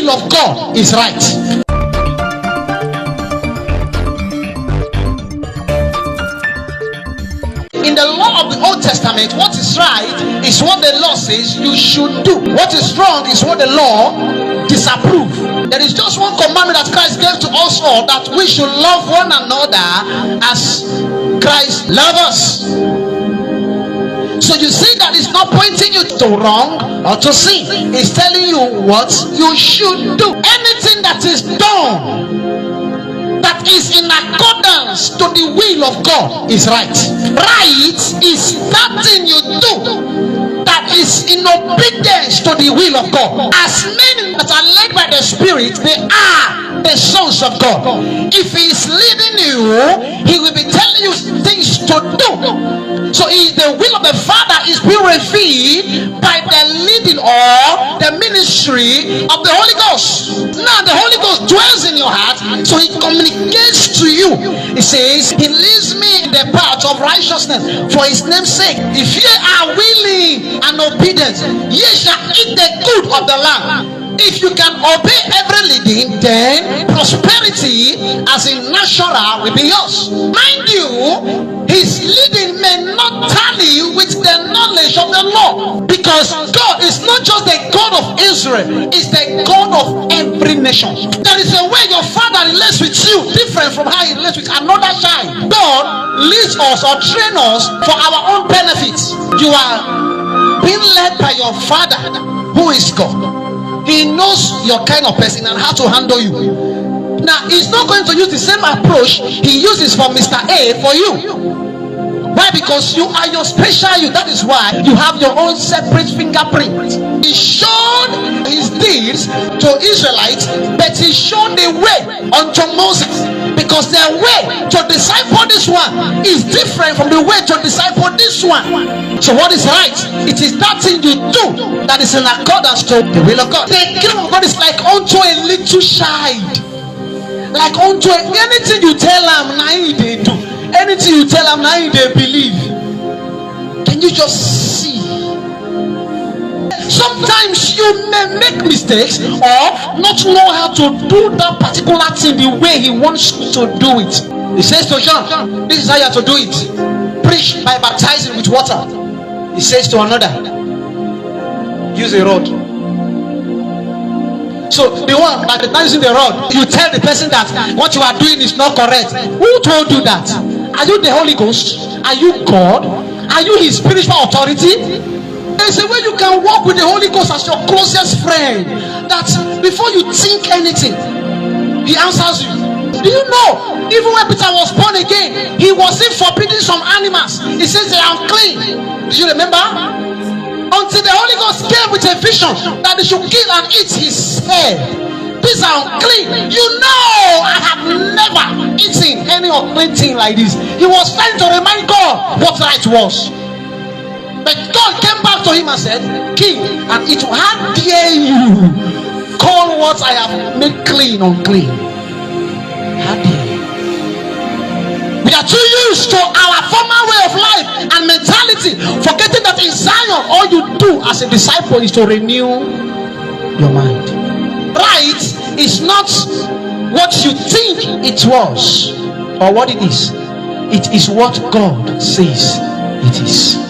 will of God is right. In the law of the Old Testament, what is right is what the law says you should do. What is wrong is what the law disapproves. There is just one commandment that Christ gave to us all, that we should love one another as Christ loved us. So you see that it's not pointing you to wrong or to sin. It's telling you what you should do. Anything that is done that is in accordance to the will of God is right. Right is that thing you do that is in obedience to the will of God. As men that are led by the Spirit, they are the sons of God. If He is leading you, He will be telling you things to do. So the will of the Father is being revealed by the leading or the ministry of the Holy Ghost. Now the Holy Ghost dwells in your heart, so He communicates to you. He says, He leads me in the path of righteousness for His name's sake. If ye are willing and obedient, ye shall eat the good of the land. If you can obey every leading, then prosperity as in natural will be yours. Mind you, His leading may not tally with the knowledge of the law, because God is not just the God of Israel, He's the God of every nation. There is a way your Father relates with you different from how He relates with another child. God leads us or trains us for our own benefits. You are being led by your Father, who is God. He knows your kind of person and how to handle you. Now, He's not going to use the same approach He uses for Mr. A for you. Why? Because you are your special you. That is why you have your own separate fingerprint. He showed His deeds to Israelites, but He showed the way unto Moses, because the way to disciple this one is different from the way to disciple this one. So what is right? It is that thing you do that is in accordance to the will of God. The kingdom of God is like unto a little child. Like unto anything you tell them, now they do. Anything you tell them, now they believe. Can you just see? Sometimes you may make mistakes or not know how to do that particular thing the way He wants you to do it. He says to John, this is how you have to do it. Preach by baptizing with water. He says to another, use a rod. So the one baptizing the rod, you tell the person that what you are doing is not correct. Who told you that? Are you the Holy Ghost? Are you God? Are you His spiritual authority? There's a way you can walk with the Holy Ghost as your closest friend, that before you think anything, He answers you. Do you know, even when Peter was born again, he wasn't forbidding some animals. He says they are unclean. Do you remember? Until the Holy Ghost came with a vision that they should kill and eat his head. These are unclean. You know, I have never eaten any unclean thing like this. He was trying to remind God what right was. But God came back to him and said, kill and eat. How dare you call what I have made clean unclean? How dare you? We are too used to our former way of life and mentality, forgetting that in Zion, all you do as a disciple is to renew your mind. Right is not what you think it was or what it is. It is what God says it is.